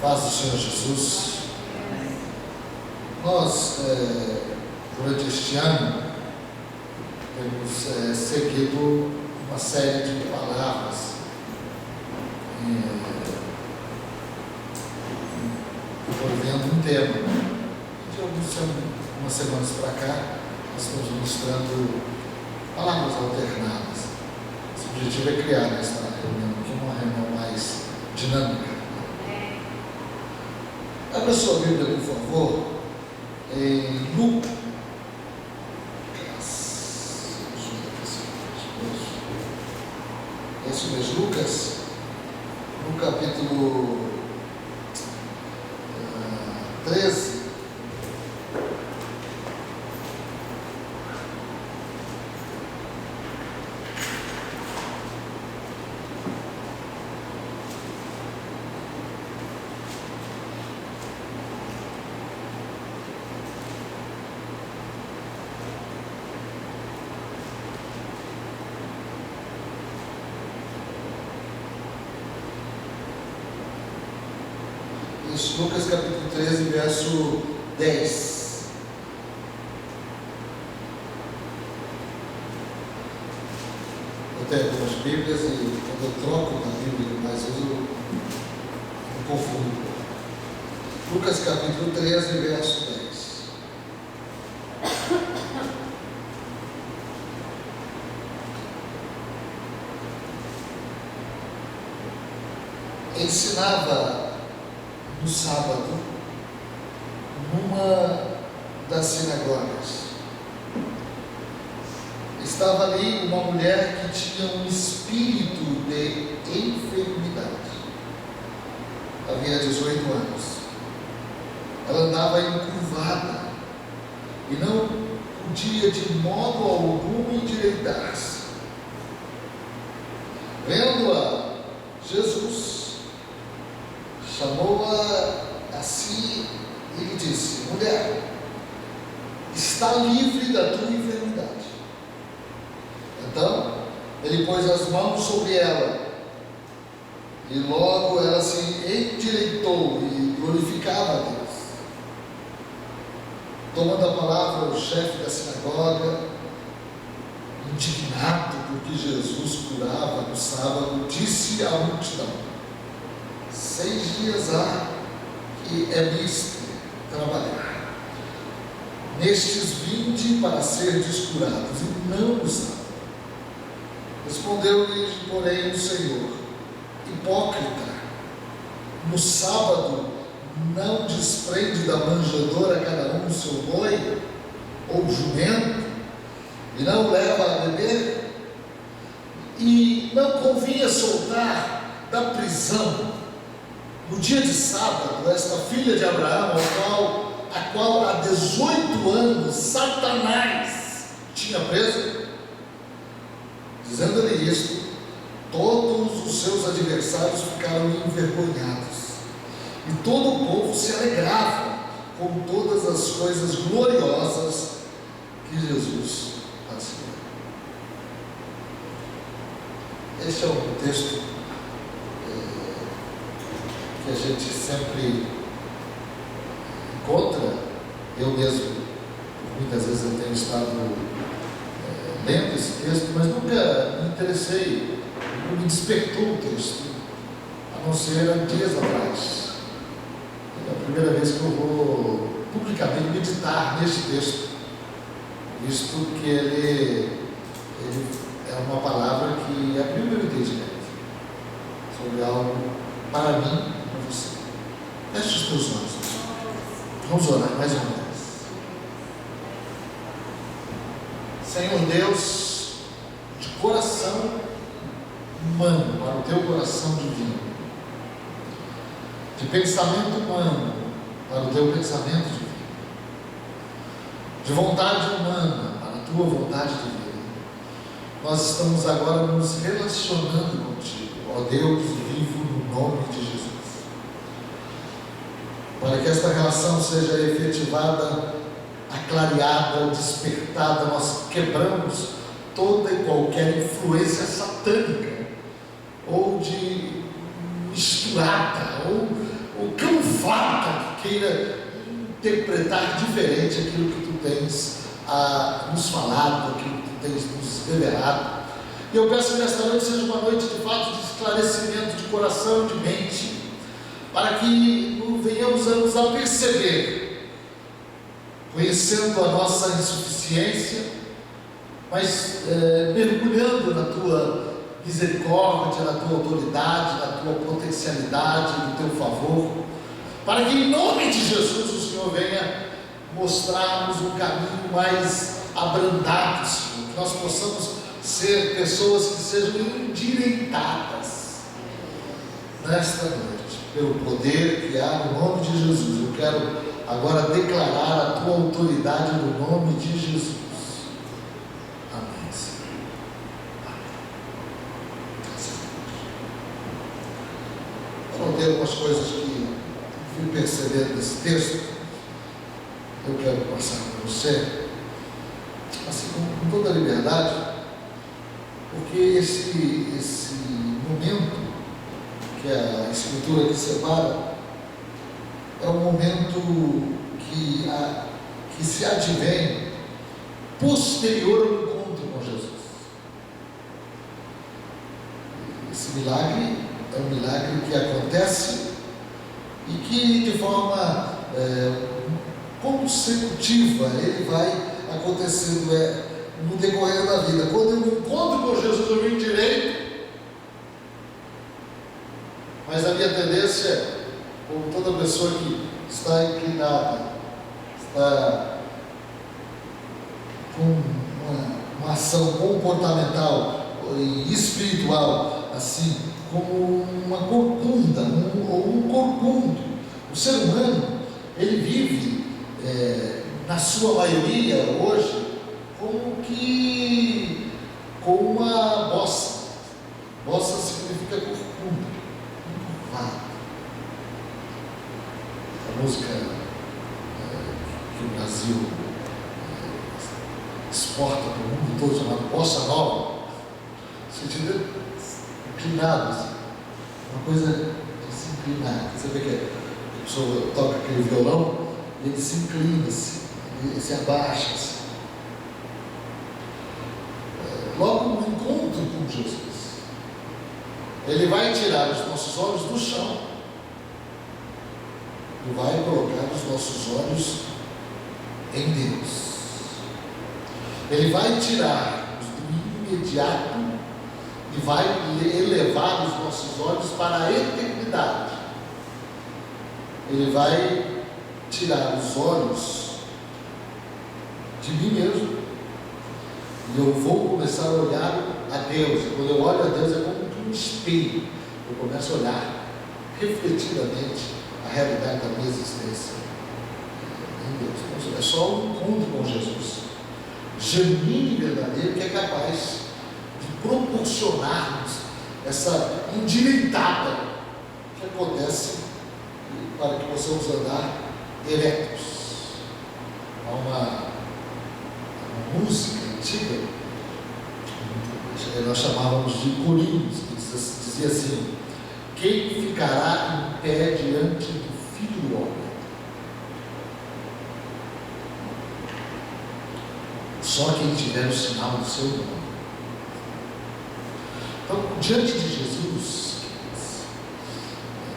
Paz do Senhor Jesus. Nós, durante este ano, temos seguido uma série de palavras envolvendo um tema. De algumas semanas para cá, nós estamos mostrando palavras alternadas. Esse objetivo é criar esta reunião aqui uma reunião mais dinâmica. Abra sua Bíblia, por favor, em Lucas. Isso mesmo, Lucas, no capítulo 13. Lucas capítulo 13, verso 10. Eu tenho algumas Bíblias e quando eu troco na Bíblia, mas eu me confundo. Lucas capítulo 13, verso 10. Ensinava no sábado, numa das sinagogas. Estava ali uma mulher que tinha um espírito de enfermidade. Havia 18 anos. Ela andava encurvada e não podia de modo algum endireitar-se. Vendo-a, Jesus chamou-a a si e lhe disse: mulher, está livre da tua enfermidade. Então ele pôs as mãos sobre ela e logo ela se endireitou e glorificava a Deus. Tomando a palavra o chefe da sinagoga, indignado porque Jesus curava no sábado, disse à multidão: 6 dias há que é lícito trabalhar. Nestes 20 para serdes curados, e não no sábado. Respondeu-lhe, porém, o Senhor: hipócrita, no sábado não desprende da manjedoura cada um o seu boi ou jumento, e não leva a beber? E não convinha soltar da prisão no dia de sábado esta filha de Abraão, a qual há 18 anos Satanás tinha preso? Dizendo-lhe isto, todos os seus adversários ficaram envergonhados, e todo o povo se alegrava com todas as coisas gloriosas que Jesus fazia. Este é um texto que a gente sempre encontra. Eu mesmo, muitas vezes eu tenho estado lendo esse texto, mas nunca me interessei, não me despertou o texto, a não ser há dias atrás. É a primeira vez que eu vou publicamente meditar neste texto, visto que ele é uma palavra que abriu meu entendimento sobre algo para mim. Feche os teus olhos. Vamos orar mais uma vez. Senhor Deus, de coração humano para o teu coração divino, de pensamento humano para o teu pensamento divino, de vontade humana para a tua vontade divina, nós estamos agora nos relacionando contigo, ó Deus vivo, no nome de Jesus. Para que esta relação seja efetivada, aclareada, despertada, nós quebramos toda e qualquer influência satânica ou de misturada, ou o cão farta que queira interpretar diferente aquilo que tu tens nos falado, aquilo que tu tens nos revelado. E eu peço que nesta noite seja uma noite de fato de esclarecimento de coração e de mente, para que venhamos a nos aperceber, conhecendo a nossa insuficiência, mas mergulhando na tua misericórdia, na tua autoridade, na tua potencialidade, no teu favor, para que em nome de Jesus o Senhor venha mostrar-nos um caminho mais abrandado, Senhor, que nós possamos ser pessoas que sejam endireitadas nesta noite, pelo poder que há no nome de Jesus. Eu quero agora declarar a tua autoridade no nome de Jesus. Amém, Senhor. Amém. Eu notei algumas coisas que fui percebendo nesse texto, eu quero passar para você, assim com toda a liberdade, porque esse momento que a Escritura aqui separa é um momento que se advém posterior ao encontro com Jesus. Esse milagre é um milagre que acontece e que de forma consecutiva ele vai acontecendo no decorrer da vida. Quando eu me encontro com Jesus, eu me endireito, mas a minha tendência, como toda pessoa que está inclinada, está com uma ação comportamental e espiritual, assim como uma corcunda, ou um corcundo. O ser humano, ele vive, na sua maioria hoje, com uma bossa. Bossa significa corcunda, encurvado. A música que o Brasil exporta para o mundo todo, chamada bossa nova, sentido inclinado, assim, uma coisa de se inclinar. Você vê que a pessoa toca aquele violão e ele se inclina, ele se abaixa, assim. Logo no encontro com Jesus, ele vai tirar os nossos olhos do chão e vai colocar os nossos olhos em Deus. Ele vai tirar do imediato e vai elevar os nossos olhos para a eternidade. Ele vai tirar os olhos de mim mesmo e eu vou começar a olhar a Deus. Quando eu olho a Deus, é como um espelho. Eu começo a olhar refletidamente a realidade da minha existência em Deus. Então, é só um encontro com Jesus genuíno e verdadeiro que é capaz de proporcionar-nos essa endireitada que acontece para que possamos andar eretos. Há uma música antiga, nós chamávamos de corinhos, que dizia assim: quem ficará em pé diante do Filho do Homem? Só quem tiver o sinal do seu nome. Então, diante de Jesus,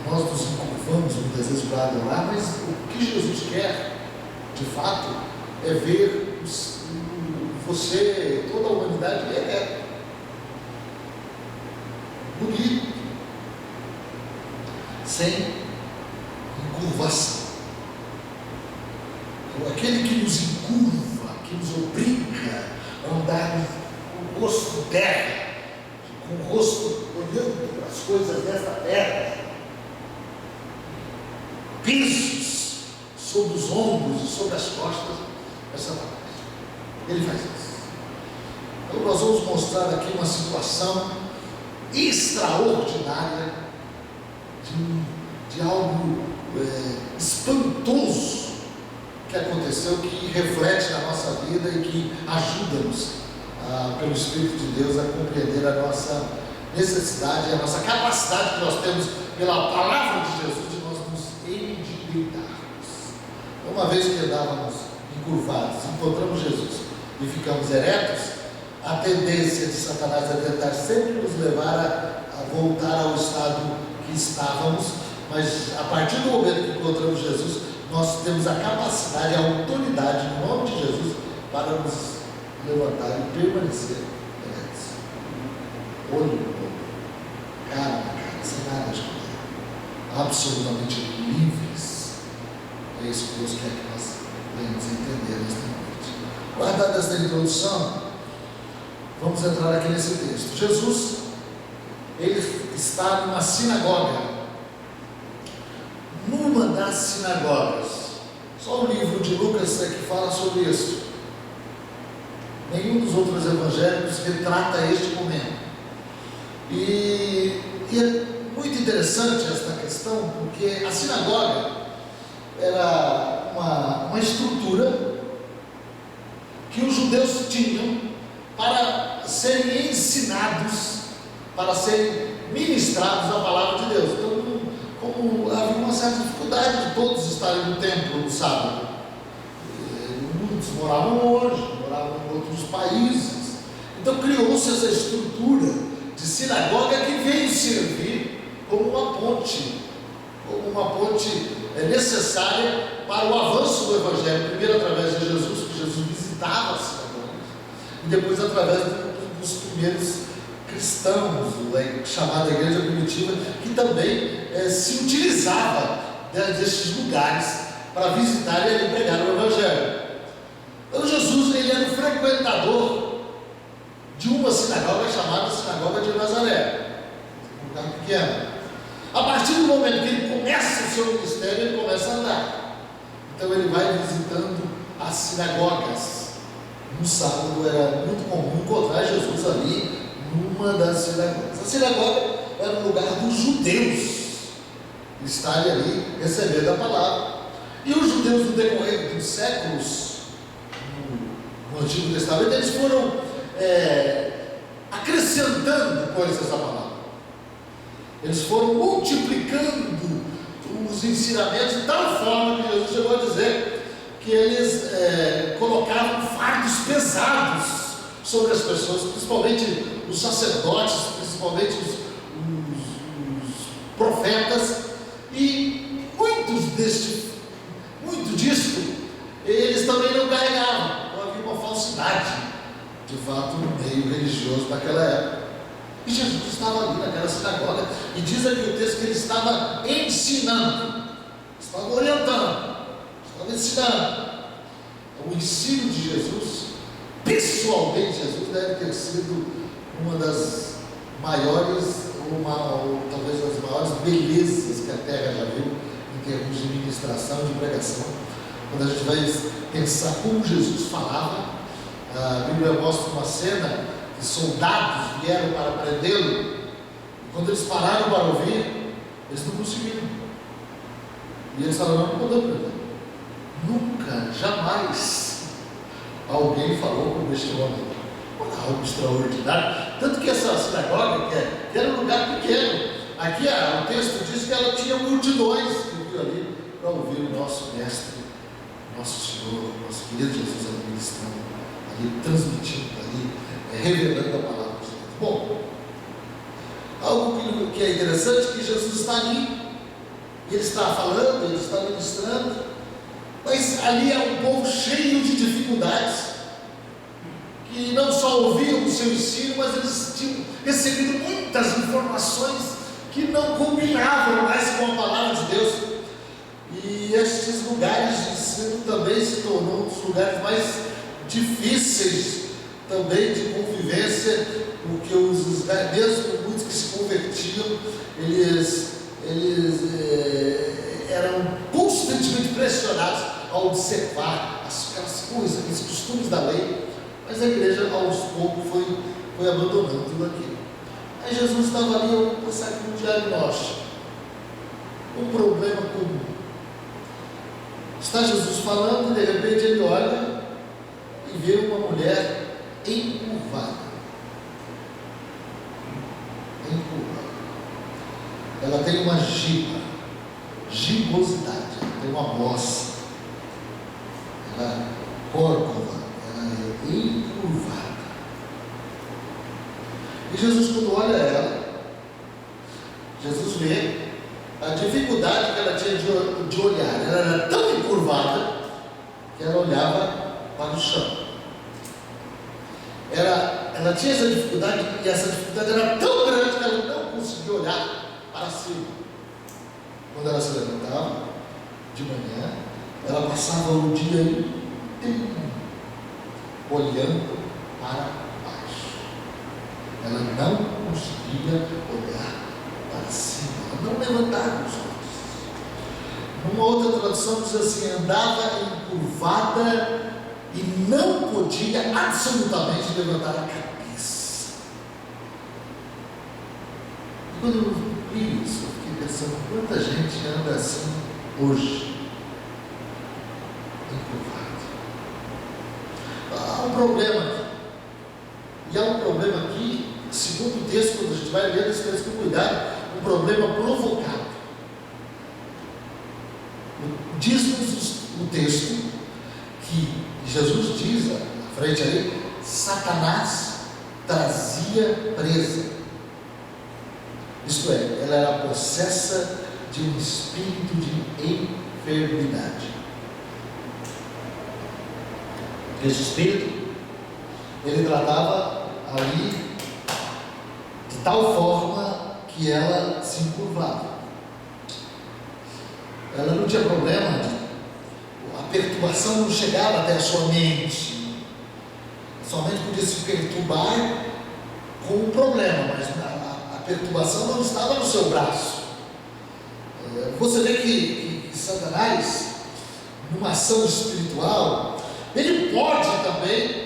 nós nos encurvamos muitas vezes para adorar, mas o que Jesus quer, de fato, é ver você, toda a humanidade, bonito, sem encurvação. Então, aquele que nos encurva, que nos obriga a andar com o rosto em terra, com o rosto olhando para as coisas desta terra, pesos sobre os ombros e sobre as costas, é Satanás. Ele faz isso. Então nós vamos mostrar aqui uma situação extraordinária de algo espantoso que aconteceu, que reflete na nossa vida e que ajuda-nos, pelo Espírito de Deus, a compreender a nossa necessidade, a nossa capacidade que nós temos pela palavra de Jesus de nós nos uma vez que andávamos encurvados, encontramos Jesus e ficamos eretos, a tendência de Satanás é tentar sempre nos levar a voltar ao estado que estávamos, mas a partir do momento que encontramos Jesus, nós temos a capacidade, a autoridade, no nome de Jesus, para nos levantar e permanecer eretos, olho no olho, cara na cara, sem nada de esconder, absolutamente livres. É isso que Deus quer que nós venhamos entender nesta noite. Guardada esta introdução, vamos entrar aqui nesse texto. Jesus, ele está numa sinagoga, numa das sinagogas. Só o livro de Lucas é que fala sobre isso. Nenhum dos outros evangelhos retrata este momento. E é muito interessante esta questão, porque a sinagoga era uma estrutura que os judeus tinham para serem ensinados, para serem ministrados a palavra de Deus. Então, como havia uma certa dificuldade de todos estarem no templo no sábado, muitos moravam longe, moravam em outros países, então criou-se essa estrutura de sinagoga que veio servir como uma ponte necessária para o avanço do Evangelho, primeiro através de Jesus, porque Jesus visitava as sinagogas, e depois através dos primeiros cristãos, chamada Igreja Primitiva, que também se utilizava destes lugares para visitar e ali pregar o Evangelho. Então Jesus, ele era um frequentador de uma sinagoga chamada Sinagoga de Nazaré, um lugar pequeno. A partir do momento que ele começa o seu ministério, ele começa a andar. Então ele vai visitando as sinagogas. No sábado era muito comum encontrar Jesus ali numa das sinagogas. A sinagoga era um lugar dos judeus estarem ali recebendo a palavra. E os judeus, no decorrer dos séculos, no Antigo Testamento, eles foram acrescentando coisas à palavra. Eles foram multiplicando os ensinamentos de tal forma que Jesus chegou a dizer que eles colocavam fardos pesados sobre as pessoas, principalmente os sacerdotes, principalmente os profetas, e muito disso eles também não carregavam. Então havia uma falsidade, de fato, no meio religioso daquela época. E Jesus estava ali naquela sinagoga, e diz aqui o texto que ele estava ensinando, estava orientando, estava ensinando. O ensino de Jesus, pessoalmente, Jesus deve ter sido uma das maiores, ou talvez as maiores belezas que a terra já viu em termos de ministração, de pregação. Quando a gente vai pensar como Jesus falava, a Bíblia mostra uma cena que soldados vieram para prendê-lo, e quando eles pararam para ouvir, eles não conseguiram. E eles falaram: não podemos prender. Nunca, jamais alguém falou como este homem. Algo extraordinário. Tanto que essa sinagoga, que era um lugar pequeno, aqui o texto diz que ela tinha multidões que vinham ali para ouvir o nosso mestre, nosso Senhor, nosso querido Jesus ali ministrando, ali transmitindo, ali revelando a palavra de Deus. Bom, algo que é interessante é que Jesus está ali, ele está falando, ele está ministrando, mas ali é um povo cheio de dificuldades, que não só ouviam o seu ensino, mas eles tinham recebido muitas informações que não combinavam mais com a palavra de Deus. E estes lugares de ensino também se tornou um dos lugares mais difíceis também de convivência, porque mesmo muitos que se convertiam, eles eram constantemente pressionados a observar aquelas coisas, aqueles costumes da lei. Mas a igreja aos poucos foi abandonando tudo aquilo. Aí Jesus estava ali, eu vou passar aqui um diagnóstico, um problema comum. Está Jesus falando, e de repente ele olha e vê uma mulher encurvada. Ela tem uma gibosidade, tem uma bossa. E Jesus, quando olha ela, Jesus vê a dificuldade que ela tinha de olhar. Ela era tão encurvada que ela olhava para o chão. Ela tinha essa dificuldade, e essa dificuldade era tão grande que ela não conseguia olhar para cima. Quando ela se levantava de manhã, ela passava o dia inteiro olhando para baixo. Ela não conseguia olhar para cima, ela não levantava os olhos. Numa outra tradução diz assim: andava encurvada e não podia absolutamente levantar a cabeça. E quando eu vi isso, eu fiquei pensando: quanta gente anda assim hoje, encurvado. Há um problema aqui. E há um problema aqui, segundo o texto, quando a gente vai ler, nós com cuidado, um problema provocado. Diz-nos o texto que Jesus diz à frente ali: Satanás trazia presa. Isto é, ela era possessa de um espírito de enfermidade. Esse espírito, ele tratava ali de tal forma que ela se encurvava. Ela não tinha problema, a perturbação não chegava até a sua mente. A sua mente podia se perturbar com um problema, mas a perturbação não estava no seu braço. Você vê que Satanás, numa ação espiritual, ele pode também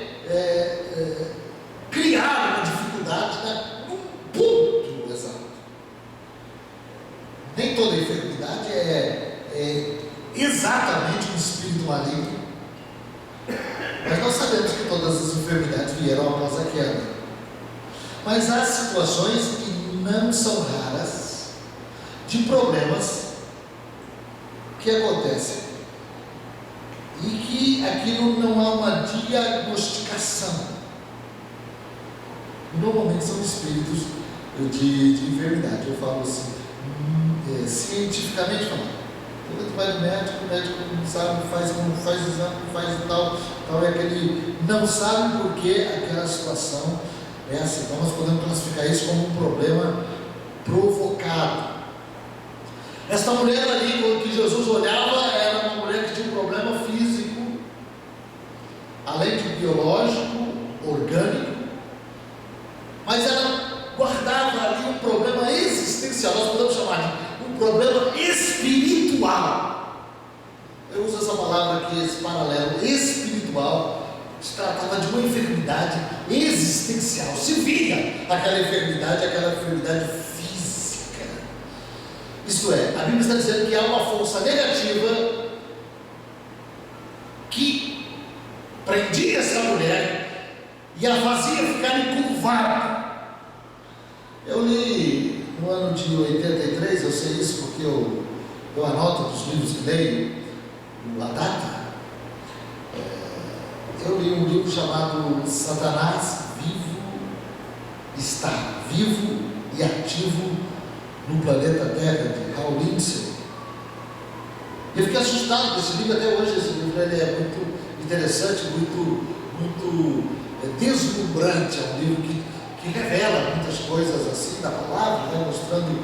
criar uma dificuldade, né, num ponto exato. Nem toda enfermidade é exatamente um espírito maligno, mas nós sabemos que todas as enfermidades vieram após a queda. Mas há situações que não são raras, de problemas que acontecem e que aquilo não há uma diagnosticação. Normalmente são espíritos de enfermidade. Eu falo assim, cientificamente falando. Quando vai no médico, o médico não sabe, faz exame, faz tal, é aquele, não sabe por que aquela situação é assim. Então nós podemos classificar isso como um problema provocado. Esta mulher ali, quando que Jesus olhava, era uma mulher que tinha um problema físico, além de biológico, orgânico, mas ela guardava ali um problema existencial. Nós podemos chamar de um problema espiritual. Eu uso essa palavra aqui, esse paralelo espiritual. Se tratava de uma enfermidade existencial. Se via aquela enfermidade física. Isto é, a Bíblia está dizendo que há uma força negativa que prendia essa mulher e a fazia ficar encurvada. Eu li no ano de 83, eu sei isso porque eu anoto dos livros que leio, a data. Eu li um livro chamado Satanás está vivo e ativo no planeta Terra, de Hal Lindsey. Eu fiquei assustado com esse livro. Até hoje esse livro ele é muito interessante, muito deslumbrante. É um livro que revela muitas coisas assim da palavra, né, mostrando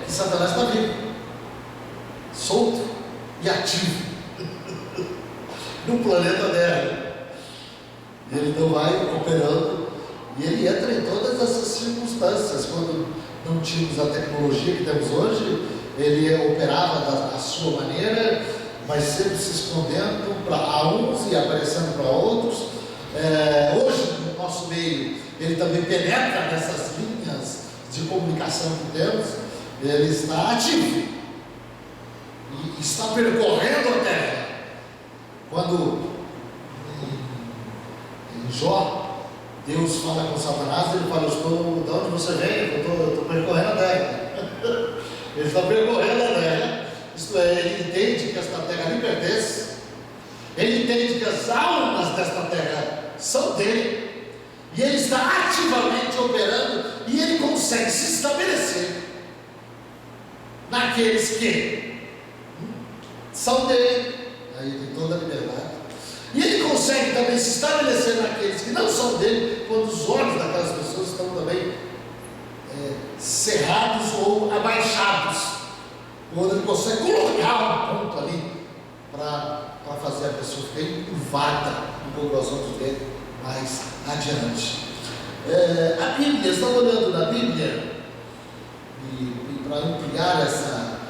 que Satanás está vivo, solto e ativo no planeta Terra. Ele não vai operando e ele entra em todas essas circunstâncias. Quando não tínhamos a tecnologia que temos hoje, ele operava da sua maneira, mas sempre se escondendo para uns e aparecendo para outros. Hoje, no nosso meio, ele também penetra nessas linhas de comunicação que temos. Ele está ativo e está percorrendo a terra. Quando em Jó, Deus fala com Satanás, ele fala: de onde você vem? Eu estou percorrendo a terra. Ele está percorrendo a terra. Isto é, ele entende que esta terra lhe pertence. Ele entende que as almas desta terra são dele. e ele está ativamente operando, e ele consegue se estabelecer naqueles que são dele, aí tem toda a liberdade, e ele consegue também se estabelecer naqueles que não são dele, quando os olhos daquelas pessoas estão também cerrados ou abaixados, quando ele consegue colocar um ponto ali para fazer a pessoa ficar encurvada nos olhos dele mais adiante. A Bíblia, estamos olhando na Bíblia, e para ampliar essa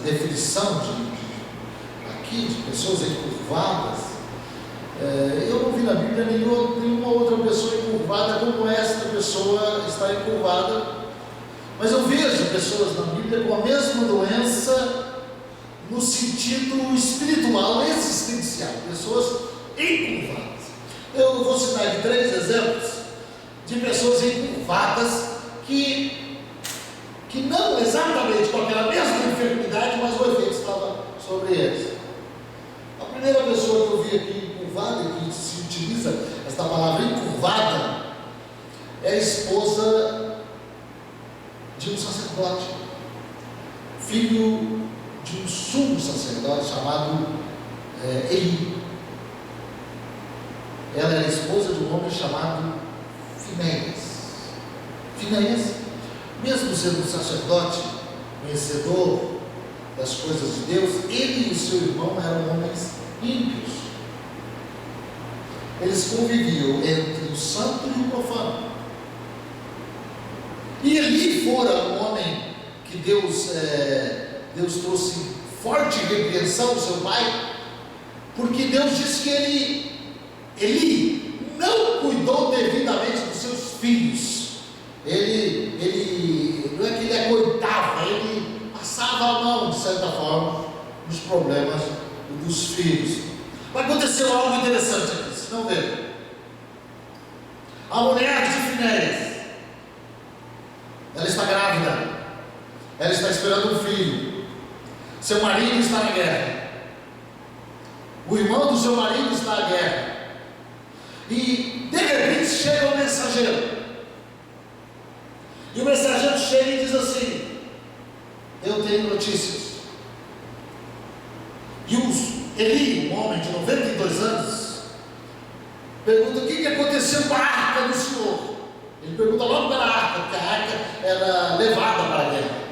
definição de pessoas encurvadas, eu não vi na Bíblia nenhuma outra pessoa encurvada como esta pessoa está encurvada, mas eu vejo pessoas na Bíblia com a mesma doença no sentido espiritual, existencial, pessoas encurvadas. Eu vou citar aqui 3 exemplos de pessoas encurvadas que não exatamente com aquela mesma enfermidade, mas o efeito estava sobre eles. A primeira pessoa que eu vi aqui encurvada, e que se utiliza esta palavra encurvada, é a esposa de um sacerdote, filho de um sumo sacerdote chamado Eli. Ela era esposa de um homem chamado Finéias, mesmo sendo um sacerdote conhecedor das coisas de Deus, ele e o seu irmão eram homens ímpios. Eles conviviam entre o santo e o profano. E Eli fora um homem que Deus trouxe forte repreensão do seu pai, porque Deus disse que Eli não cuidou devidamente dos seus filhos. Ele não é que ele acoitava, ele passava a mão, de certa forma, nos problemas dos filhos. Mas aconteceu algo interessante aqui, vocês estão vendo? A mulher de Finéias, ela está grávida, ela está esperando um filho, seu marido está na guerra, o irmão do seu marido está na guerra, e de repente chega um mensageiro, e o mensageiro chega e diz assim: eu tenho notícias. E Eli, um homem de 92 anos, pergunta: o que aconteceu com a arca do Senhor? Ele pergunta logo pela arca, porque a arca era levada para a guerra.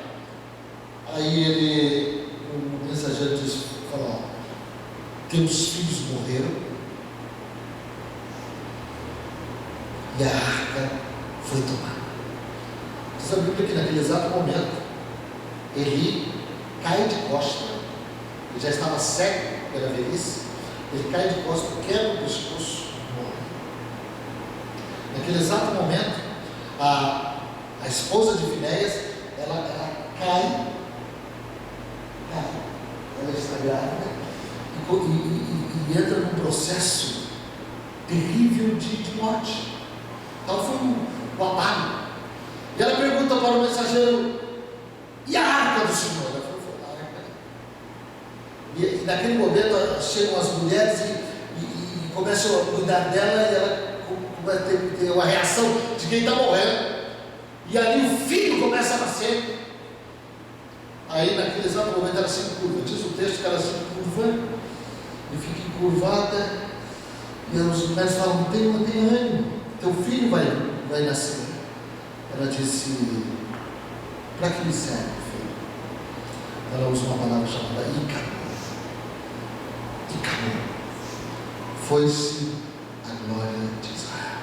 Aí o mensageiro falou: teus filhos morreram e a arca foi tomada. Diz a Bíblia que naquele exato momento Eli cai de costa, ele já estava cego pela velhice, ele cai de costa, quebra o pescoço, morre. Naquele exato momento, a esposa de Finéias, ela cai, ela está grávida e entra num processo terrível de morte. Ela foi um abalo. E ela pergunta para o mensageiro: e a arca do Senhor? Ela falou: foi a arca. E naquele momento chegam as mulheres e começam a cuidar dela, e ela começa a ter uma reação de quem está morrendo. E ali o filho começa a nascer. Aí naquele exato momento ela se encurva. Diz o texto que ela se encurva e fica encurvada. E os médicos falam: não tem ânimo, teu filho vai nascer. Ela disse: para que me serve, filho? Ela usa uma palavra chamada Icamô. Foi-se a glória de Israel.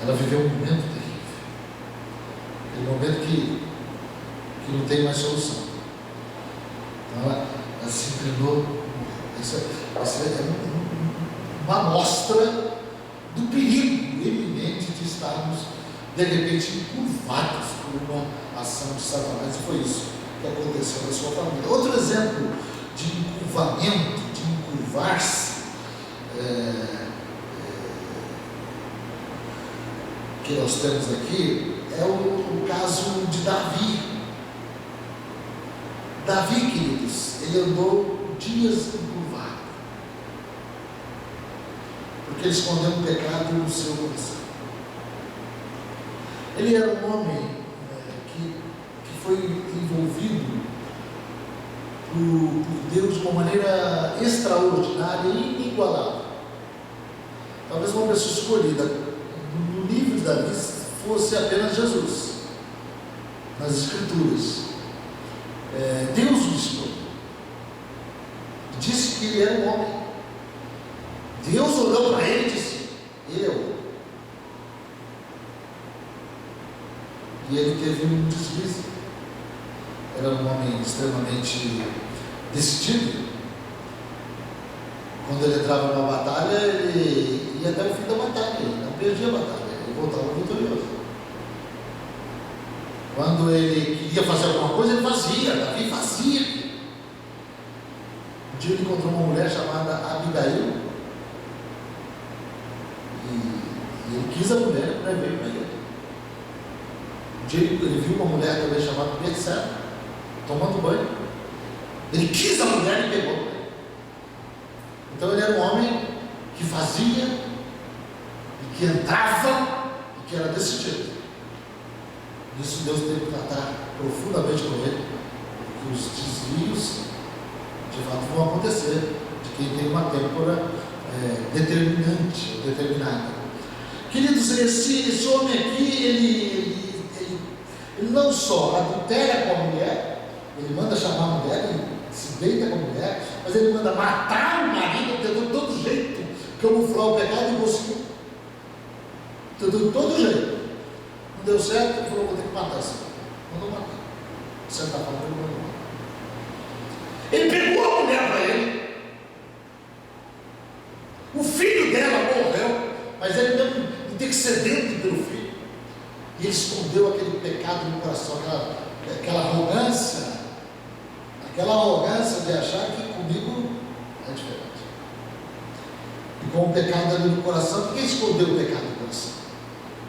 Ela viveu um momento terrível, aquele momento que não tem mais solução. Então ela se inclinou. Isso é uma amostra do perigo iminente de estarmos de repente encurvados por uma ação de Satanás. E foi isso que aconteceu na sua família. Outro exemplo de encurvamento, de encurvar-se, que nós temos aqui, é o caso de Davi. Davi, queridos, ele andou dias encurvado, porque ele escondeu um pecado no seu coração. Ele era um homem que foi envolvido por Deus de uma maneira extraordinária e inigualável. Talvez uma pessoa escolhida no livro da lista fosse apenas Jesus, nas Escrituras. Deus o escolheu, disse que ele era um homem. Deus olhou para ele e disse: ele é o homem. E ele teve um deslize. Era um homem extremamente decidido. Quando ele entrava numa batalha, ele ia até o fim da batalha, ele não perdia a batalha, ele voltava vitorioso. Quando ele queria fazer alguma coisa, ele fazia. Davi fazia. Um dia ele encontrou uma mulher chamada Abigail, e ele quis a mulher, a mulher veio para ele. Um dia ele viu uma mulher também chamada Betseba, tomando banho. Ele quis a mulher e pegou. Então ele era um homem que fazia, e que entrava, e que era decidido. Isso Deus teve que tratar profundamente com ele, porque os desvios de fato vão acontecer de quem tem uma têmpora determinada. Queridos, esse homem aqui, ele não só adultera com a mulher, ele manda chamar a mulher, ele se deita com a mulher, mas ele manda matar o marido, tentando de todo jeito camuflar o pecado e conseguiu. Tentando de todo jeito. Não deu certo, ele falou: vou ter que matar esse cara. Mandou matar. De certa forma, ele mandou matar. Ele pegou a mulher para ele. O filho dela morreu, mas ele não tem que sedento pelo filho. E ele escondeu aquele pecado no coração, aquela arrogância de achar que comigo é diferente. E com o pecado ali no coração, por que escondeu o pecado no coração?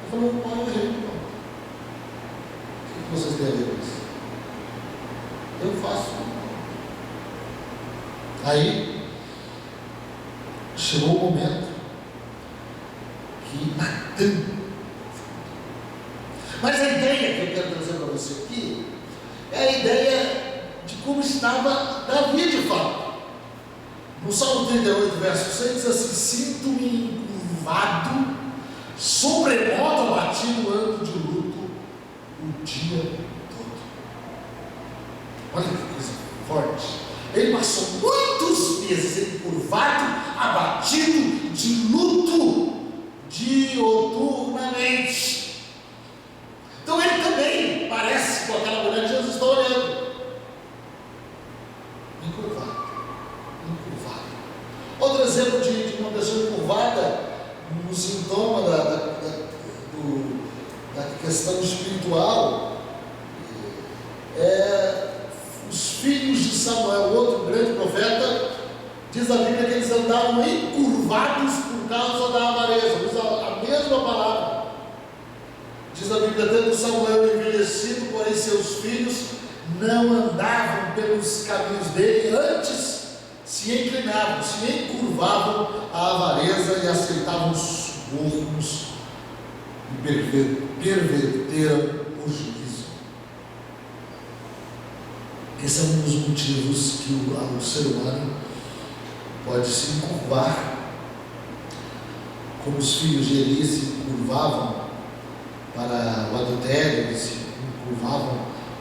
Ele falou: pai, eu errei, não. O que vocês têm a ver com isso? Eu faço. Aí chegou o momento que Natan. Mas a ideia que eu quero trazer para você aqui é a ideia de como estava Davi de fato. No Salmo 38, verso 6 diz assim: sinto-me encurvado, sobremodo abatido, ando de luto o dia todo. Olha que coisa forte. Ele passou muitos meses encurvado, abatido, de luto, dioturnamente. Então ele também parece com aquela mulher que Jesus está olhando. Encurvado. Outro exemplo de uma pessoa encurvada, um sintoma da questão espiritual, os filhos de Samuel, outro grande profeta. Diz a Bíblia que eles andavam encurvados por causa da avareza. Usa a mesma palavra. Diz a Bíblia: tendo Samuel envelhecido, porém seus filhos não andavam pelos caminhos dele, antes se inclinavam, se encurvavam à avareza e aceitavam os subornos e perverteram o juízo. Esse é um dos motivos que o ser humano pode se encurvar, como os filhos de Eli se encurvavam para o adultério, se encurvavam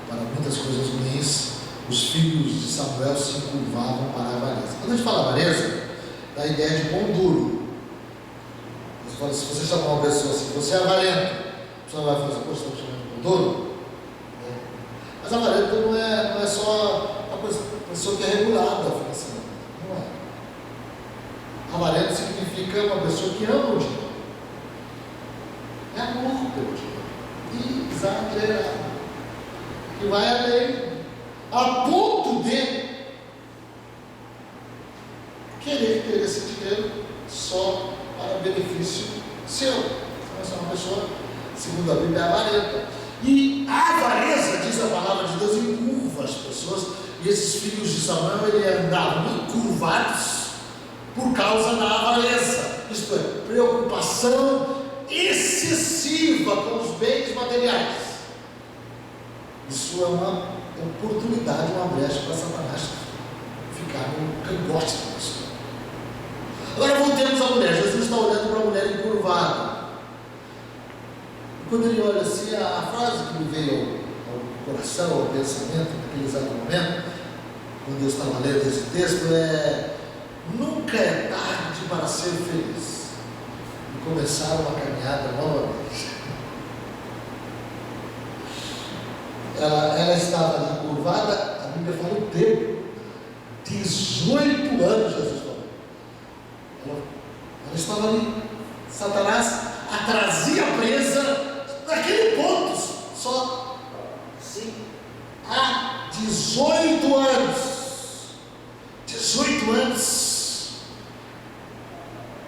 para muitas coisas ruins. Os filhos de Samuel se encurvavam para a avareza. Quando a gente fala avareza, dá a ideia de pão duro. Se você chamar uma pessoa assim: você é avarento, a pessoa vai falar assim: poxa, estou chamando de pão duro? Mas avarento não é só a pessoa que é regulada financeiramente. Não é. Avarento significa uma pessoa que ama o dinheiro. É amor pelo dinheiro. Exagerado. Que vai além. A ponto de querer ter esse dinheiro só para benefício seu. Então, é uma pessoa, segundo a Bíblia, avarenta. E a avareza, diz a palavra de Deus, encurva as pessoas. E esses filhos de Samuel, eles andavam encurvados por causa da avareza. Isto é, preocupação excessiva com os bens materiais. Isso é uma oportunidade, uma brecha para Satanás ficar no cangote da pessoa. Agora voltemos à mulher. Jesus está olhando para a mulher encurvada. E quando ele olha assim, a frase que me veio ao coração, ao pensamento, naquele exato momento, quando eu estava lendo esse texto, é: nunca é tarde para ser feliz e começar uma caminhada novamente. Ela estava ali curvada, a Bíblia fala o tempo, 18 anos Jesus falou. Ela estava ali, Satanás a trazia presa naquele ponto só, sim, há 18 anos. 18 anos.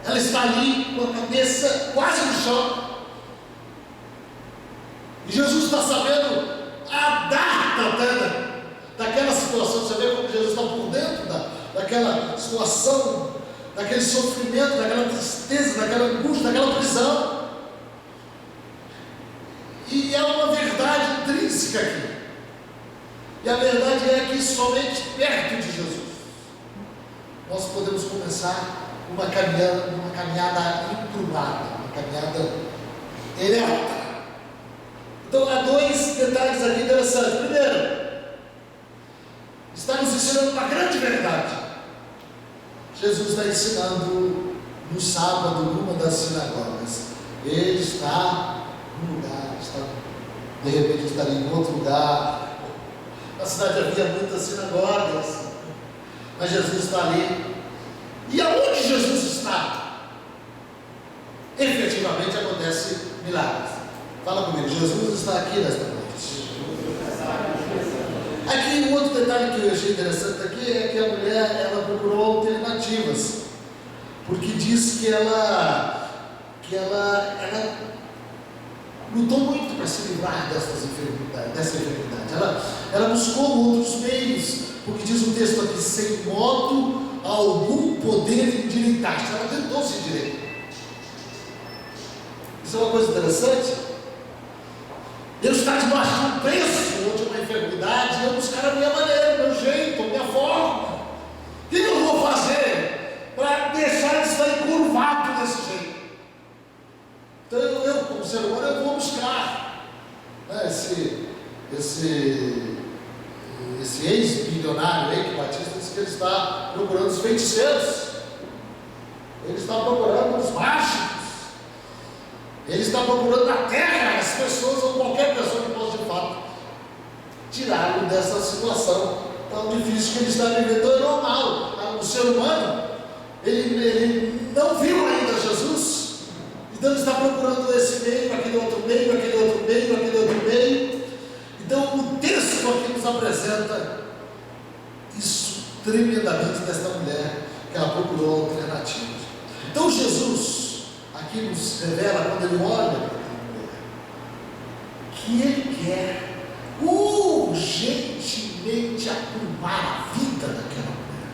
Ela está ali com a cabeça quase no chão. E Jesus está sabendo a data daquela situação. Você vê como Jesus está por dentro daquela situação, daquele sofrimento, daquela tristeza, daquela angústia, daquela prisão. E é uma verdade intrínseca aqui. E a verdade é que somente perto de Jesus nós podemos começar uma caminhada encurvada, uma caminhada ereta. Então há dois detalhes aqui interessantes. Primeiro, está nos ensinando uma grande verdade. Jesus está ensinando no sábado numa das sinagogas. Ele está num lugar, de repente estaria em outro lugar. Na cidade havia muitas sinagogas, mas Jesus está ali. E aonde Jesus está, efetivamente acontece milagres. Fala comigo, Jesus está aqui nesta noite. Aqui um outro detalhe que eu achei interessante aqui é que a mulher, ela procurou alternativas, porque diz que ela lutou muito para se livrar dessa enfermidade. Ela buscou outros meios, porque diz o texto aqui: sem modo algum poder endireitar. Ela tentou se endireitar. Isso é uma coisa interessante. Deus está debaixo de um preço ou de uma enfermidade, e eu buscar a minha maneira, o meu jeito, a minha forma. O que eu vou fazer para deixar de estar encurvado desse jeito? Então eu como ser humano, eu vou buscar, né, esse ex-bilionário aí, que Batista disse que ele está procurando os feiticeiros, ele está procurando os mágicos, ele está procurando na terra as pessoas, ou qualquer pessoa que possa de fato tirá-lo dessa situação tão difícil que ele está vivendo. Então é normal, o ser humano, ele não viu ainda Jesus, então ele está procurando esse meio, aquele outro meio, aquele outro meio, aquele outro meio. Então o texto aqui nos apresenta isso tremendamente desta mulher, que ela procurou alternativas. Então Jesus aqui nos revela, quando ele olha para aquela mulher, que ele quer urgentemente acalmar a vida daquela mulher.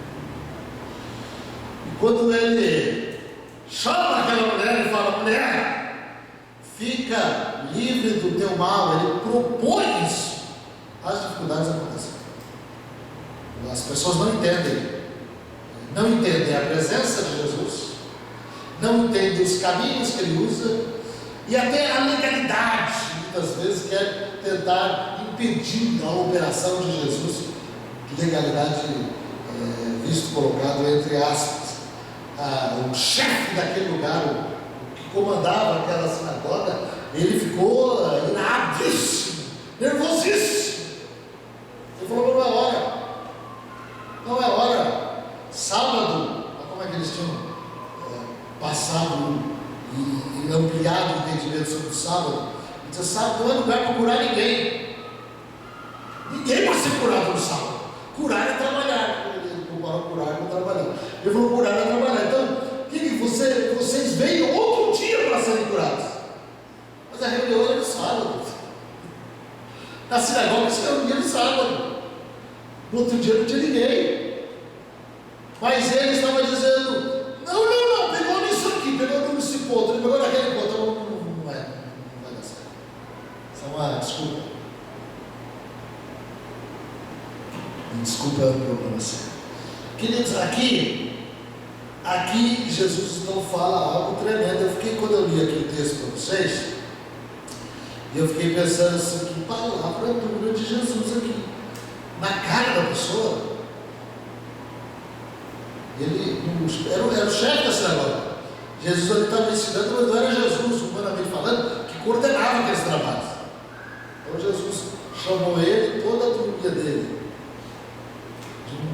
E quando ele chama aquela mulher e fala: mulher, fica livre do teu mal, ele propõe isso, as dificuldades acontecem. As pessoas não entendem a presença de Jesus, não entendem os caminhos que ele usa, e até a legalidade muitas vezes quer tentar impedir a operação de Jesus. Legalidade, visto colocado entre aspas. O chefe daquele lugar, o que comandava aquela sinagoga, ele ficou iradíssimo, nervosíssimo. Ele falou: não é hora, sábado, como é que eles tinham passado e ampliado o entendimento sobre o sábado? Ele disse: sábado não é lugar para curar ninguém. Ninguém vai ser curado no sábado. Curar é trabalhar. Ele comparou curar com trabalhar. Ele falou: curar é trabalhar. Então, vocês veem outro dia para serem curados. Mas a reunião era no sábado. Na sinagoga se reunia no sábado. No outro dia não tinha ninguém. Mas ele estava dizendo: não, pegou nisso aqui, pegou no ponto, ele pegou naquele ponto, não vai dar certo. Isso é uma desculpa. Desculpa é um problema sério. Queridos, aqui Jesus então fala algo tremendo. Quando eu li aqui o texto para vocês, eu fiquei pensando assim, que palavra dura de Jesus aqui, na cara da pessoa. Ele era o chefe da sinagoga. Jesus ali estava ensinando, mas não era Jesus, humanamente falando, que coordenava aqueles trabalhos. Então Jesus chamou ele e toda a turminha dele de um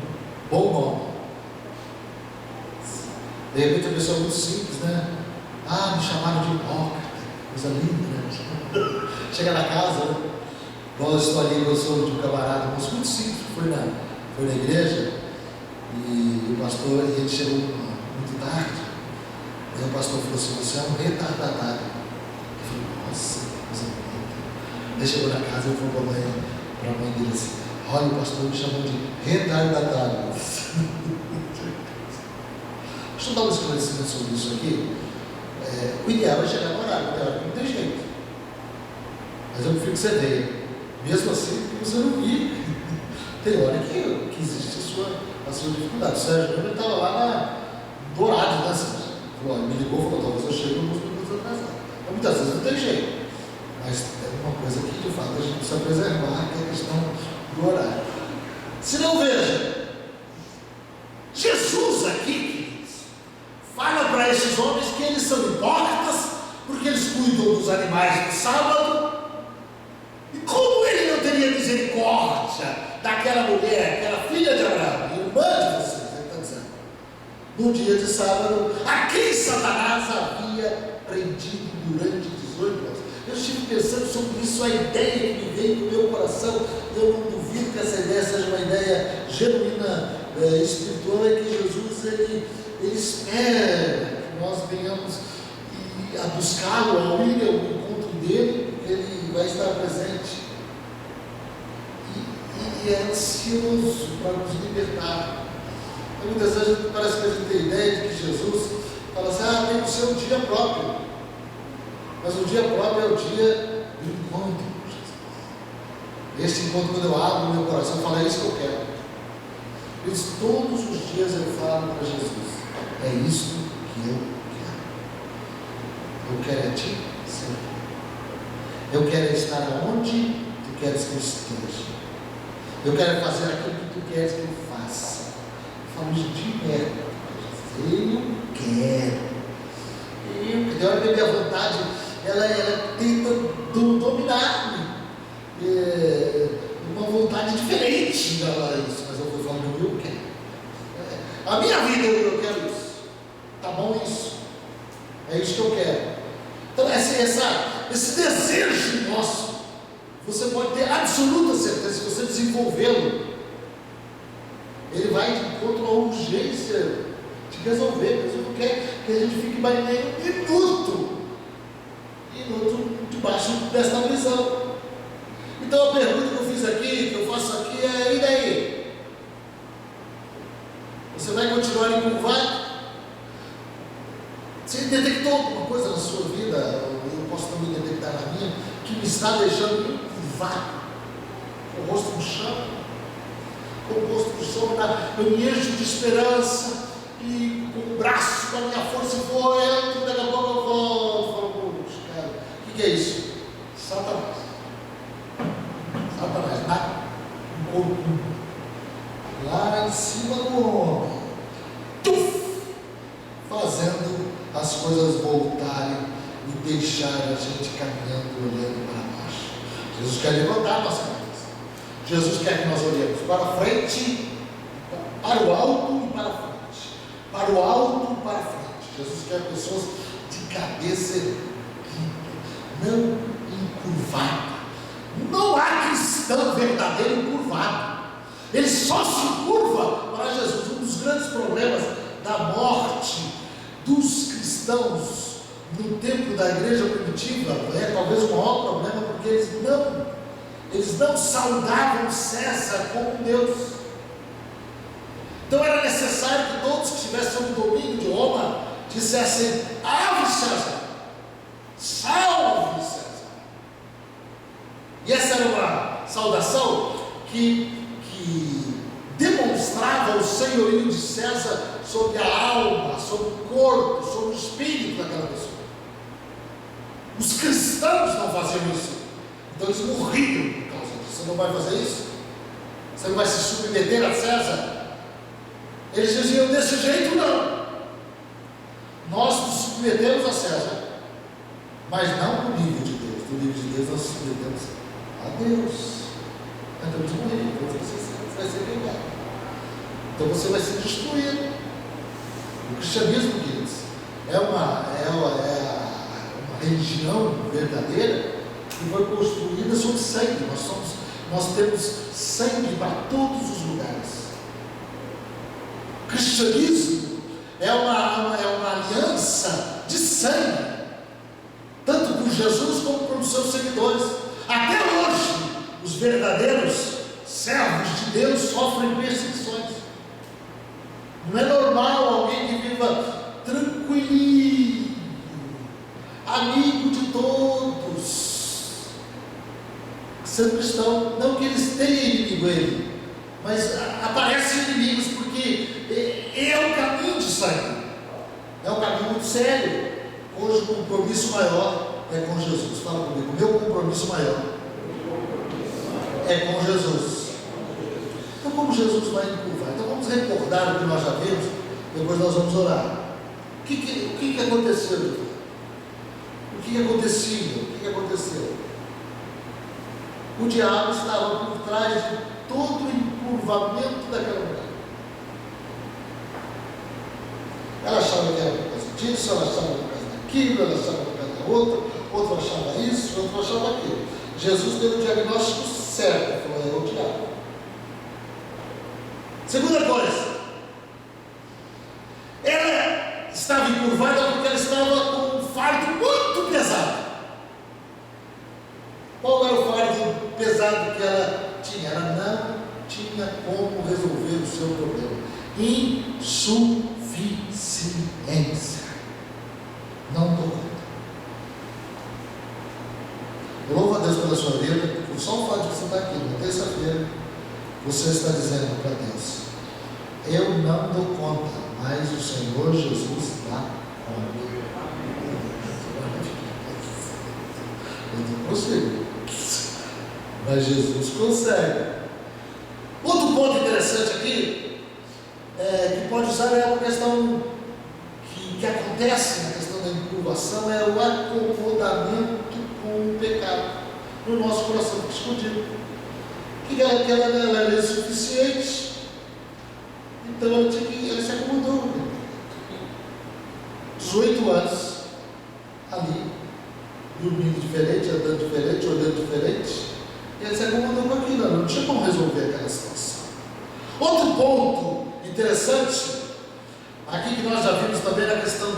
bom nome. De repente a pessoa muito simples, né? Me chamaram de hipócrita, coisa linda, né? Chega na casa, né? Igual a historinha que eu sou de um camarada, mas muito simples, foi na igreja, e o pastor, ele chegou muito tarde. Aí o pastor falou assim: você é um retardatário. Eu falei: nossa, que coisa bonita. Aí chegou na casa e falou para a mãe dele assim: olha, o pastor me chamou de retardatário. Deixa eu dar um esclarecimento sobre isso aqui. O ideal é chegar no horário, não tem jeito. Mas eu prefiro que você venha. Mesmo assim, você não vir. Tem hora que existe a sua dificuldade. O Sérgio Júnior estava lá do lado, né, Sérgio? Me ligou e falou: talvez eu chegue alguns minutos atrasado. Então, muitas vezes não tem jeito. Mas é uma coisa que, de fato, a gente precisa preservar, que é a questão do horário. Se não, veja, Jesus aqui fala para esses homens que eles são hipócritas, porque eles cuidam dos animais no sábado. E como ele não teria misericórdia daquela mulher, aquela filha de Abraão, irmã de vocês, ele está dizendo, no dia de sábado, a quem Satanás havia prendido durante 18 anos. Eu estive pensando sobre isso, a ideia que me veio do meu coração. Eu não duvido que essa ideia seja uma ideia genuína, espiritual, é que Jesus ele espera que nós venhamos a buscá-lo, a ir ao encontro dele, porque ele vai estar presente. E é ansioso para nos libertar. Então, muitas vezes parece que a gente tem ideia de que Jesus fala assim: tem o seu dia próprio. Mas o dia próprio é o dia do encontro com Jesus. Este encontro, quando eu abro o meu coração, eu falo: é isso que eu quero. Todos os dias eu falo para Jesus: é isso que eu quero. Eu quero é ti, Senhor. Eu quero estar onde tu queres que eu esteja. Eu quero fazer aquilo que tu queres que eu faça. Eu falo isso direto. Eu quero. Tem hora que a minha vontade, ela tenta dominar-me. Uma vontade diferente dela isso, mas eu vou falar do que eu quero. A minha vida eu quero isso. Tá bom isso? É isso que eu quero. Então esse desejo nosso, você pode ter absoluta certeza, se você desenvolvê-lo, ele vai de encontro à urgência de resolver. Deus não quer que a gente fique mais nem um minuto debaixo desta prisão. Então a pergunta que eu fiz aqui, que eu faço aqui é: e daí? Você vai continuar encurvado? Você detectou alguma coisa na sua vida, eu posso também detectar na minha, que me está deixando encurvado, com o rosto no chão, eu me encho de esperança, e com o braço, com a minha força, vou, entro, daqui a pouco eu volto, falo: puxa, cara, o que é isso? Satanás, um corpo lá em cima do homem, fazendo as coisas voltarem e deixar a gente caminhando, olhando para baixo. Jesus quer levantar a nossa cabeça. Jesus quer que nós olhemos para frente, para o alto e para frente. Para o alto e para frente. Jesus quer pessoas de cabeça erguida, não encurvada. Não há cristão verdadeiro encurvado. Ele só se curva para Jesus. Um dos grandes problemas da morte dos cristãos no tempo da igreja primitiva talvez o maior problema, porque eles não saudavam César como Deus. Então era necessário que todos que estivessem sob o domínio de Roma, dissessem: ave César, salve César. E essa era uma saudação que demonstrava o senhorio de César sobre a alma, sobre o corpo, sobre o espírito daquela pessoa. Os cristãos não faziam isso, então eles morriam por causa disso. Você não vai fazer isso? Você não vai se submeter a César? Eles diziam: desse jeito não. Nós nos submetemos a César, mas não no nível de Deus. No nível de Deus nós nos submetemos a Deus. Então vamos morrer, você vai ser vingado. Então você vai ser destruído. O cristianismo, queridos, é uma religião verdadeira que foi construída sobre sangue. Nós temos sangue para todos os lugares. O cristianismo é uma aliança de sangue, tanto por Jesus como por seus seguidores. Até hoje, os verdadeiros servos de Deus sofrem perseguições. Não é normal alguém que viva tranquilinho, amigo de todos, sendo cristão. Não que eles tenham inimigo ele, mas aparecem inimigos porque é um caminho de sangue, é um caminho muito sério, cujo compromisso maior é com Jesus. Fala comigo: meu compromisso maior é com Jesus. Então, como Jesus vai encurvar? Então vamos recordar o que nós já vimos, depois nós vamos orar. O que aconteceu? O que aconteceu? O diabo estava por trás de todo o encurvamento daquela mulher. Ela achava que era por causa disso, ela achava por causa daquilo, ela achava por causa da outra, outro achava isso, outro achava aquilo. Jesus deu o diagnóstico certo, falou: é o diabo. Segunda coisa, ela estava encurvada porque ela estava com um fardo muito pesado. Qual era o fardo pesado que ela tinha? Ela não tinha como resolver o seu problema. Insuficiência. Não dou conta. Eu louvo a Deus pela sua vida, por só o fato de você estar aqui na terça-feira, você está dizendo para Deus: eu não dou conta, mas o Senhor Jesus dá conta. Eu não consigo, mas Jesus consegue. Outro ponto interessante aqui, que pode usar, é uma questão que acontece na questão da encurvação, é o acomodamento com o pecado no nosso coração escondido. Que ela era insuficiente, então ela se acomodou. 18 anos ali, dormindo diferente, andando diferente, olhando diferente, e ela se acomodou com aquilo. Ela não tinha como resolver aquela situação. Outro ponto interessante aqui, que nós já vimos também na questão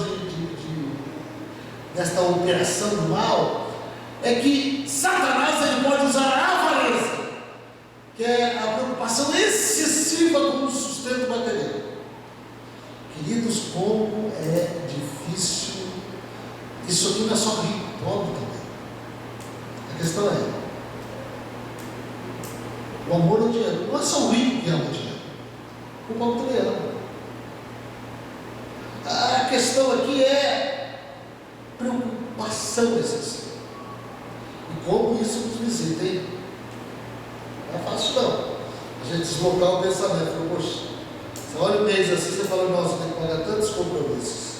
desta operação do mal, é que Satanás ele pode usar a avareza, que é a preocupação excessiva com o sustento material. Queridos, como é difícil. Isso aqui não é só rico, pobre também. A questão é: o amor ao dinheiro. Não é só o rico que ama o dinheiro, o pobre também ama. A questão aqui é preocupação excessiva. E como isso nos visita, hein? Não é fácil não. A gente deslocar o pensamento. Poxa, você olha o mês assim, você fala: nossa, tem que pagar tantos compromissos.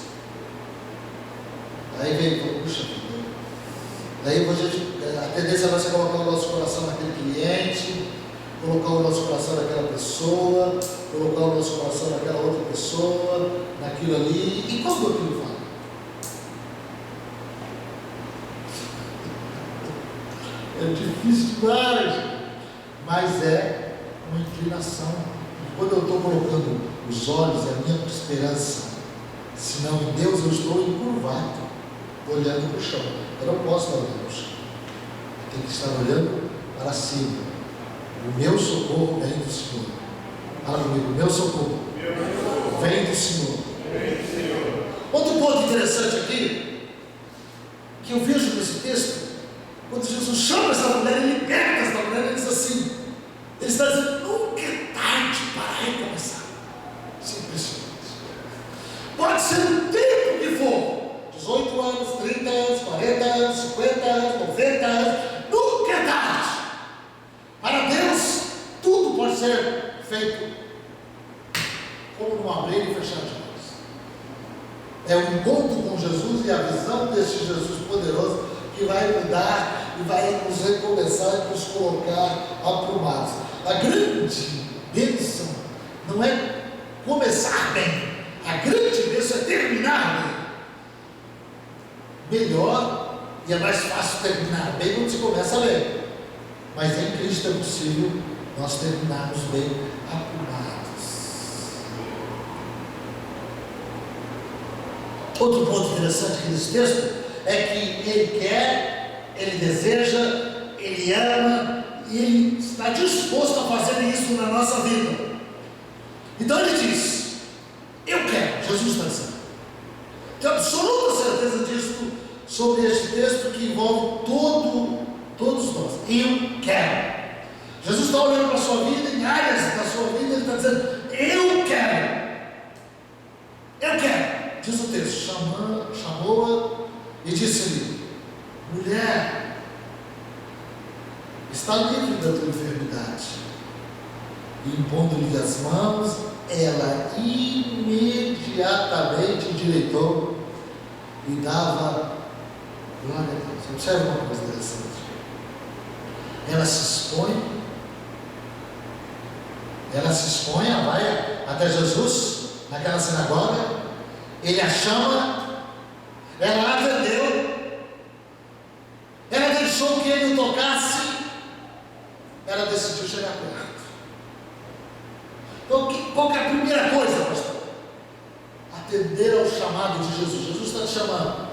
Aí vem, puxa vida. Daí a tendência vai ser colocar o nosso coração naquele cliente, colocar o nosso coração naquela pessoa, colocar o nosso coração naquela outra pessoa, naquilo ali. E quando aquilo fala? É difícil demais, mas é uma inclinação. E quando eu estou colocando os olhos, é a minha esperança, senão em Deus eu estou encurvado, olhando para o chão. Eu não posso estar olhando para o chão, eu tenho que estar olhando para cima. O meu socorro vem do Senhor. Fala comigo: o meu socorro vem do Senhor. Outro ponto interessante aqui, que eu vejo nesse texto, quando Jesus chama essa mulher, ele liberta essa mulher, ele diz assim, ele está dizendo, nunca é tarde para recomeçar. Isso é impressionante. Pode ser o tempo que for, 18 anos, 30 anos, 40 anos, 50 anos, 90 anos, nunca é tarde. Para Deus, tudo pode ser feito como num abrir e fechar de olhos. É o encontro com Jesus e a visão desse Jesus poderoso que vai mudar e vai nos recomeçar e nos colocar aprumados. A grande bênção não é começar bem, a grande bênção é terminar bem. Melhor e é mais fácil terminar bem quando se começa bem, mas em Cristo é possível nós terminarmos bem aprumados. Outro ponto interessante aqui nesse texto é que ele quer, ele deseja, ele ama e ele está disposto a fazer isso na nossa vida. Então ele diz, eu quero, Jesus está dizendo. Tenho absoluta certeza disso sobre este texto que envolve todos nós. Eu quero. Jesus está olhando para a sua vida, em áreas da sua vida, ele está dizendo, eu quero. Eu quero. Diz o texto, chamou-a e disse-lhe, mulher, está livre da tua enfermidade. E impondo-lhe as mãos, ela imediatamente endireitou e dava glória a Deus. Observe uma coisa interessante. Ela se expõe, ela vai até Jesus, naquela sinagoga, ele a chama, ela a atendeu, ela deixou que ele o tocasse, ela decidiu chegar perto. Então, qual que é a primeira coisa, pastor? Atender ao chamado de Jesus. Jesus está te chamando.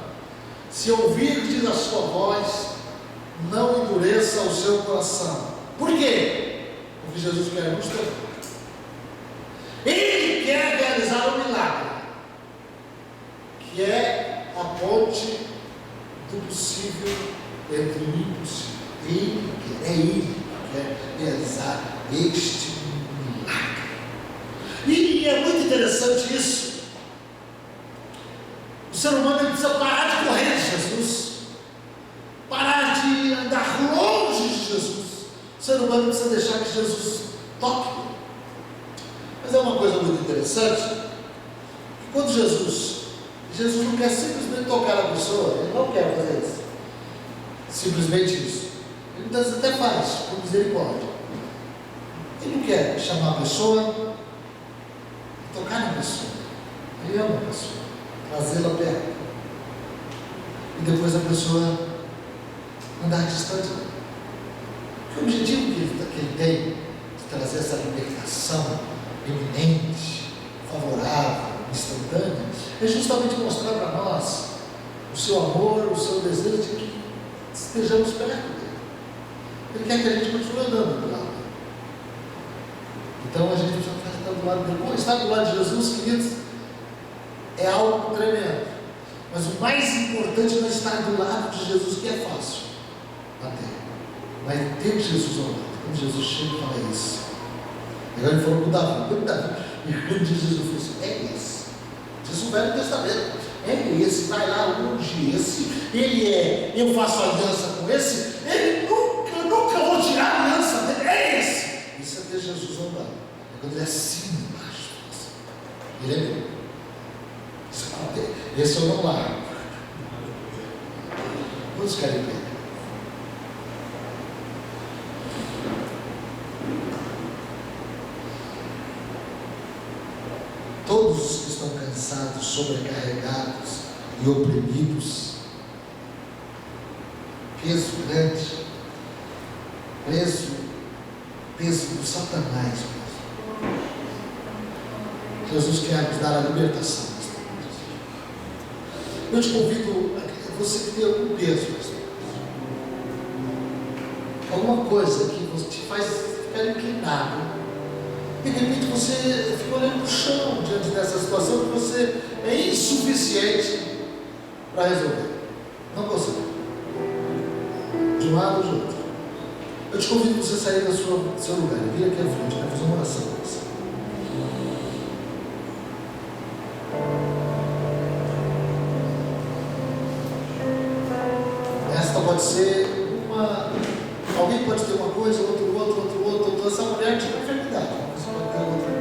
Se ouvirdes a sua voz, não endureça o seu coração. Por quê? Porque Jesus quer nos tocar. Ele quer realizar um milagre, que é a ponte do possível entre o impossível. Ele quer realizar este milagre. E é muito interessante isso. O ser humano ele precisa parar de correr de Jesus, parar de andar longe de Jesus. O ser humano precisa deixar que Jesus toque. Mas é uma coisa muito interessante, que quando Jesus não quer simplesmente tocar a pessoa, ele não quer fazer isso, simplesmente isso. Ele muitas vezes até faz, por misericórdia. Ele não quer chamar a pessoa, tocar na pessoa. Ele ama a pessoa, trazê-la perto. E depois a pessoa andar distante. Porque o objetivo que ele tem de trazer essa libertação eminente, favorável, instantânea, é justamente mostrar para nós o seu amor, o seu desejo de que estejamos perto dele. Ele quer que a gente continue andando do lado. Então a gente precisa estar do lado dele. Bom, estar do lado de Jesus, queridos, é algo tremendo. Mas o mais importante não é estar do lado de Jesus, que é fácil até, mas ter Jesus ao lado. Quando Jesus chega e fala isso, agora ele falou com Davi, e quando Jesus falou assim, é esse. Diz o Velho Testamento, é esse, vai lá, unge esse, ele é, eu faço aliança com esse, ele nunca vou tirar a aliança dele, é esse. Isso é ter Jesus ao lado. É quando ele é assim embaixo, ele é meu. Esse eu não largo. Quantos querem ver? Todos os que estão cansados, sobrecarregados e oprimidos, peso grande, peso do Satanás mesmo. Jesus quer nos dar a libertação. Eu te convido a você que tem algum peso, alguma coisa que te faz ficar inclinado. De repente você fica olhando para o chão diante dessa situação, que você é insuficiente, para resolver. Não consigo. De um lado ou de outro. Eu te convido a você sair do seu lugar e vir aqui à frente para fazer uma oração com você. Esta pode ser alguém pode ter uma coisa, outro. Essa mulher tinha uma enfermidade. Uma pessoa pode ter outra